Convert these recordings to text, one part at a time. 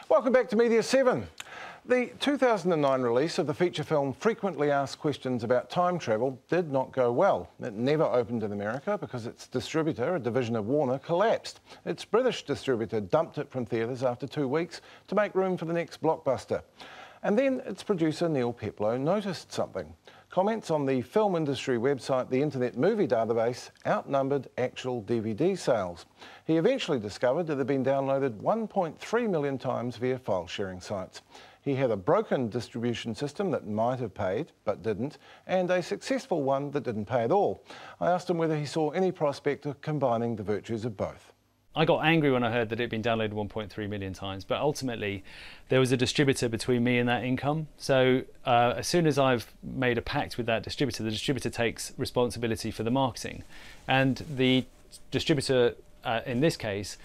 Welcome back to Media7. The 2009 release of the feature film Frequently Asked Questions About Time Travel did not go well. It never opened in America because its distributor, a division of Warner, collapsed. Its British distributor dumped it from theatres after 2 weeks to make room for the next blockbuster. And then its producer, Neil Peplow, noticed something. Comments on the film industry website, the Internet Movie Database, outnumbered actual DVD sales. He eventually discovered that it had been downloaded 1.3 million times via file-sharing sites. He had a broken distribution system that might have paid, but didn't, and a successful one that didn't pay at all. I asked him whether he saw any prospect of combining the virtues of both. I got angry when I heard that it had been downloaded 1.3 million times, but ultimately there was a distributor between me and that income. So as soon as I've made a pact with that distributor, the distributor takes responsibility for the marketing. And the distributor, in this case,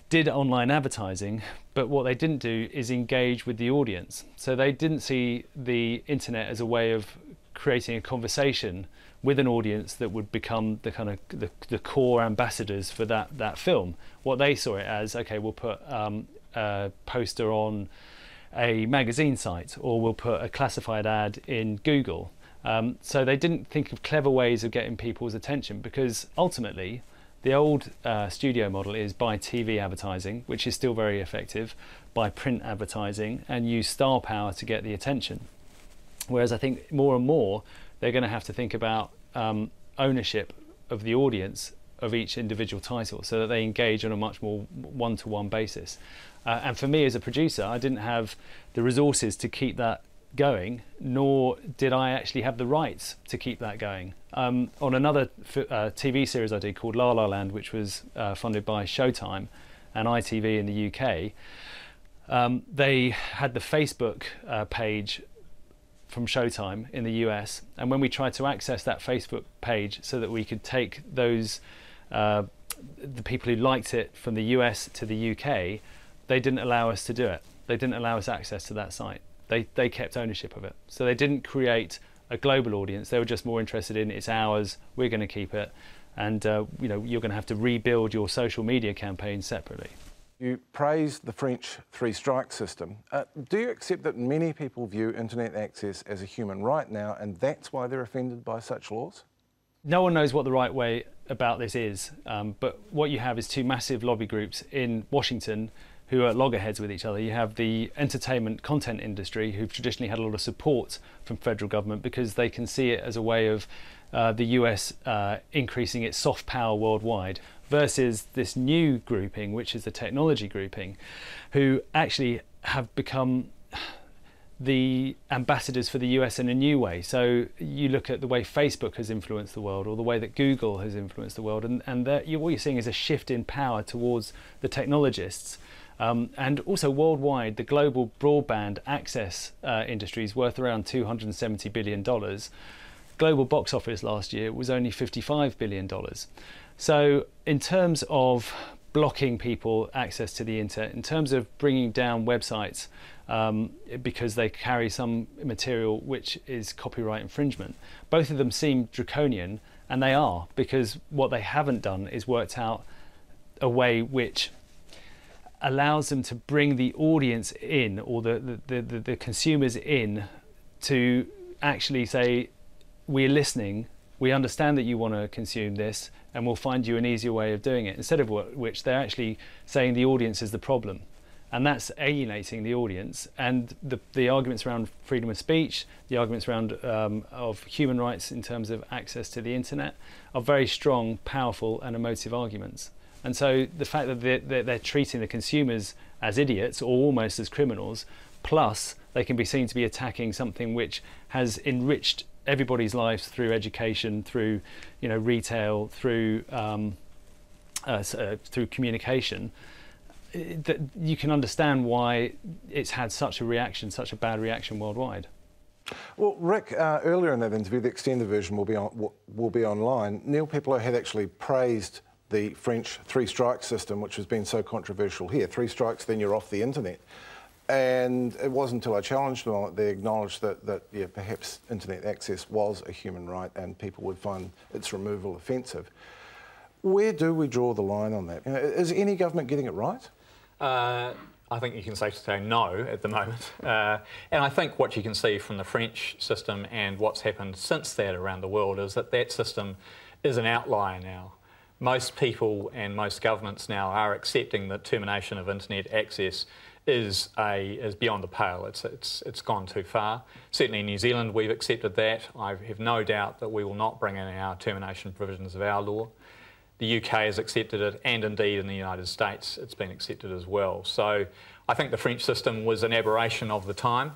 did online advertising, but what they didn't do is engage with the audience. So they didn't see the internet as a way of creating a conversation with an audience that would become the kind of the core ambassadors for that film. What they saw it as, okay, we'll put a poster on a magazine site, or we'll put a classified ad in Google. So they didn't think of clever ways of getting people's attention, because ultimately the old studio model is by TV advertising, which is still very effective, by print advertising, and use star power to get the attention. Whereas I think more and more they're going to have to think about ownership of the audience of each individual title, so that they engage on a much more one-to-one basis. And for me as a producer, I didn't have the resources to keep that going, nor did I actually have the rights to keep that going. On another TV series I did called La La Land, which was funded by Showtime and ITV in the UK, they had the Facebook page from Showtime in the US, and when we tried to access that Facebook page so that we could take those the people who liked it from the US to the UK, they didn't allow us to do it. They didn't allow us access to that site. They kept ownership of it. So they didn't create a global audience. They were just more interested in, it's ours, we're going to keep it, and you know, you're going to have to rebuild your social media campaign separately. You praised the French three-strike system. Do you accept that many people view internet access as a human right now, and that's why they're offended by such laws? No one knows what the right way about this is, but what you have is two massive lobby groups in Washington who are loggerheads with each other. You have the entertainment content industry, who've traditionally had a lot of support from federal government because they can see it as a way of the US increasing its soft power worldwide, versus this new grouping, which is the technology grouping, who actually have become the ambassadors for the US in a new way. So you look at the way Facebook has influenced the world, or the way that Google has influenced the world, and what you're seeing is a shift in power towards the technologists. And also worldwide, the global broadband access industry is worth around $270 billion. Global box office last year was only $55 billion. So in terms of blocking people access to the internet, in terms of bringing down websites because they carry some material which is copyright infringement, both of them seem draconian, and they are, because what they haven't done is worked out a way which allows them to bring the audience in, or the consumers in, to actually say, we're listening, we understand that you want to consume this, and we'll find you an easier way of doing it, instead of which they're actually saying the audience is the problem. And that's alienating the audience. And the arguments around freedom of speech, the arguments around of human rights in terms of access to the internet, are very strong, powerful and emotive arguments. And so the fact that they're treating the consumers as idiots, or almost as criminals, plus they can be seen to be attacking something which has enriched everybody's lives through education, through retail, through through communication, that you can understand why it's had such a reaction, such a bad reaction worldwide. Well, Rick, earlier in that interview, the extended version will be online. Neil Peplow had actually praised the French three-strike system, which has been so controversial here. 3 strikes, then you're off the internet. And it wasn't until I challenged them on it, they acknowledged that yeah, perhaps internet access was a human right and people would find its removal offensive. Where do we draw the line on that? Is any government getting it right? I think you can safely say no at the moment. And I think what you can see from the French system and what's happened since that around the world is that that system is an outlier now. Most people and most governments now are accepting that termination of internet access is beyond the pale. It's gone too far. Certainly in New Zealand we've accepted that. I have no doubt that we will not bring in our termination provisions of our law. The UK has accepted it, and indeed in the United States it's been accepted as well. So I think the French system was an aberration of the time,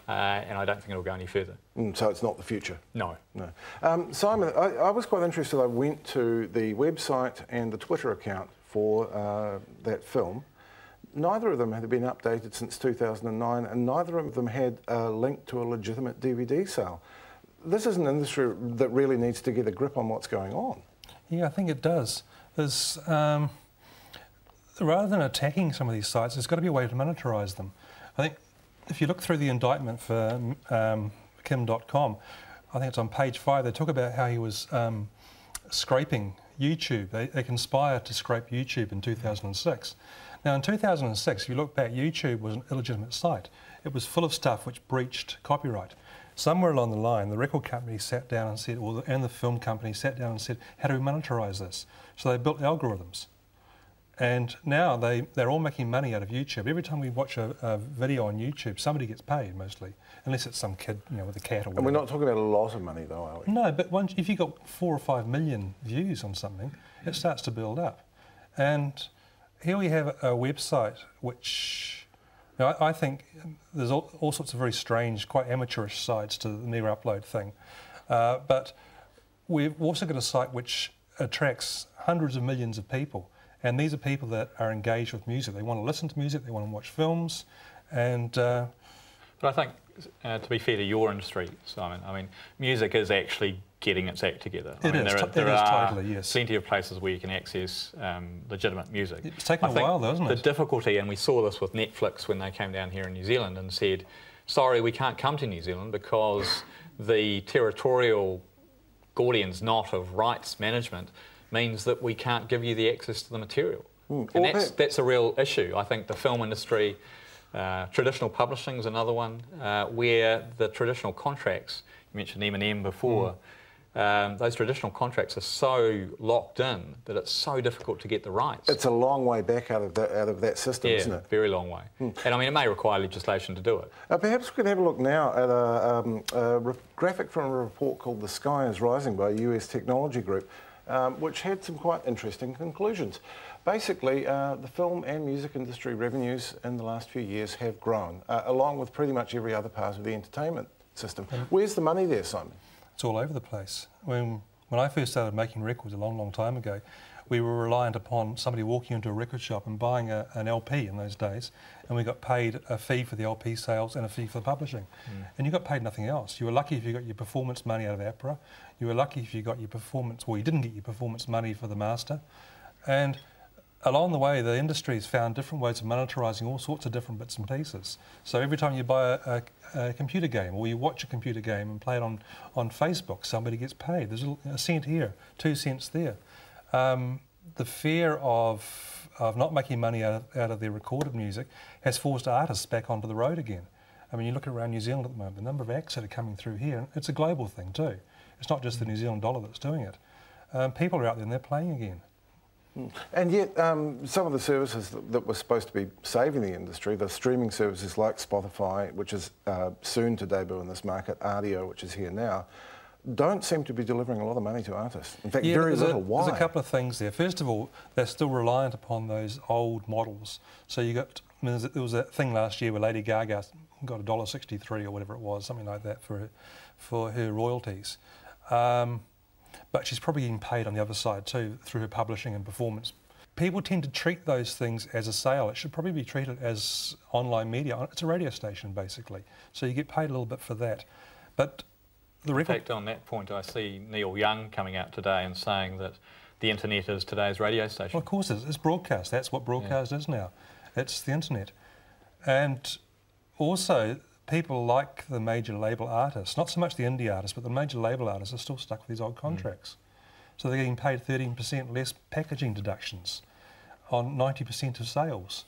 and I don't think it'll go any further. So it's not the future? No. No. Simon, I was quite interested. I went to the website and the Twitter account for that film. Neither of them had been updated since 2009, and neither of them had a link to a legitimate DVD sale. This is an industry that really needs to get a grip on what's going on. Yeah, I think it does. There's, rather than attacking some of these sites, there's got to be a way to monetize them. I think if you look through the indictment for Kim Dotcom, I think it's on page 5, they talk about how he was scraping YouTube. They conspired to scrape YouTube in 2006. Now in 2006, if you look back, YouTube was an illegitimate site. It was full of stuff which breached copyright. Somewhere along the line, the record company sat down and said, and the film company sat down and said, how do we monetize this? So they built algorithms. And now they're all making money out of YouTube. Every time we watch a video on YouTube, somebody gets paid mostly, unless it's some kid, with a cat or whatever. And we're not talking about a lot of money though, are we? No, but if you've got 4 or 5 million views on something, it starts to build up. And here we have a website which, I think there's all sorts of very strange, quite amateurish sides to the Megaupload thing. But we've also got a site which attracts hundreds of millions of people. And these are people that are engaged with music. They want to listen to music, they want to watch films, and... But I think, to be fair to your industry, Simon, I mean, music is actually getting its act together. There are totally, yes. Plenty of places where you can access legitimate music. It's taken a while though, hasn't it? The difficulty, and we saw this with Netflix when they came down here in New Zealand and said, sorry, we can't come to New Zealand because the territorial Gordian's knot of rights management means that we can't give you the access to the material. And that's a real issue. I think the film industry, traditional publishing is another one, where the traditional contracts, you mentioned M&M before, those traditional contracts are so locked in that it's so difficult to get the rights. It's a long way back out of that system, isn't it? Very long way. And I mean, it may require legislation to do it. Perhaps we could have a look now at a graphic from a report called The Sky is Rising by a US technology group, which had some quite interesting conclusions. Basically, the film and music industry revenues in the last few years have grown, along with pretty much every other part of the entertainment system. Where's the money there, Simon? It's all over the place. When I first started making records a long, long time ago, we were reliant upon somebody walking into a record shop and buying an LP in those days, and we got paid a fee for the LP sales and a fee for the publishing. And you got paid nothing else. You were lucky if you got your performance money out of APRA. You were lucky if you got your performance, well, you didn't get your performance money for the master. And along the way, the industry has found different ways of monetarising all sorts of different bits and pieces. So every time you buy a computer game, or you watch a computer game and play it on Facebook, somebody gets paid. There's a cent here, 2 cents there. The fear of not making money out of their recorded music has forced artists back onto the road again. I mean, you look around New Zealand at the moment, the number of acts that are coming through here, it's a global thing too. It's not just the New Zealand dollar that's doing it. People are out there and they're playing again. And yet, some of the services that were supposed to be saving the industry, the streaming services like Spotify, which is soon to debut in this market, Audio, which is here now, don't seem to be delivering a lot of money to artists. In fact, very little. Why? There's a couple of things there. First of all, they're still reliant upon those old models. So you got, I mean, there was that thing last year where Lady Gaga got $1.63 or whatever it was, something like that for her royalties. But she's probably getting paid on the other side too, through her publishing and performance. People tend to treat those things as a sale. It should probably be treated as online media. It's a radio station, basically. So you get paid a little bit for that. But the In fact, on that point, I see Neil Young coming out today and saying that the internet is today's radio station. Well, of course it is. It's broadcast. That's what broadcast is now. It's the internet. And also, people like the major label artists, not so much the indie artists, but the major label artists are still stuck with these old contracts. So they're getting paid 13% less packaging deductions on 90% of sales.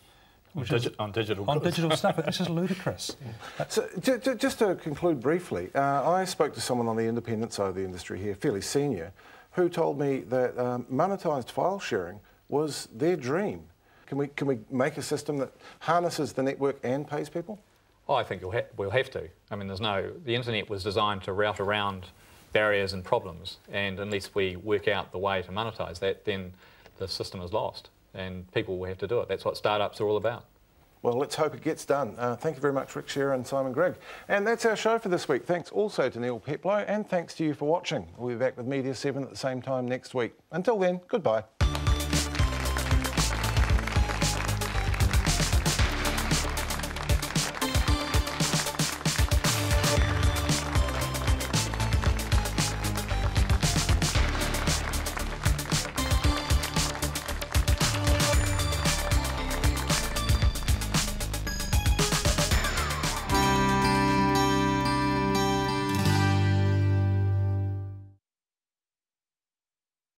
On digital on goods. digital stuff. It's just ludicrous. So, just to conclude briefly, I spoke to someone on the independent side of the industry here, fairly senior, who told me that monetised file sharing was their dream. Can we make a system that harnesses the network and pays people? Oh, I think we'll have to. I mean, the internet was designed to route around barriers and problems, and unless we work out the way to monetise that, then the system is lost, and people will have to do it. That's what startups are all about. Well, let's hope it gets done. Thank you very much, Rick Shearer and Simon Grigg. And that's our show for this week. Thanks also to Neil Peplow, and thanks to you for watching. We'll be back with Media7 at the same time next week. Until then, goodbye.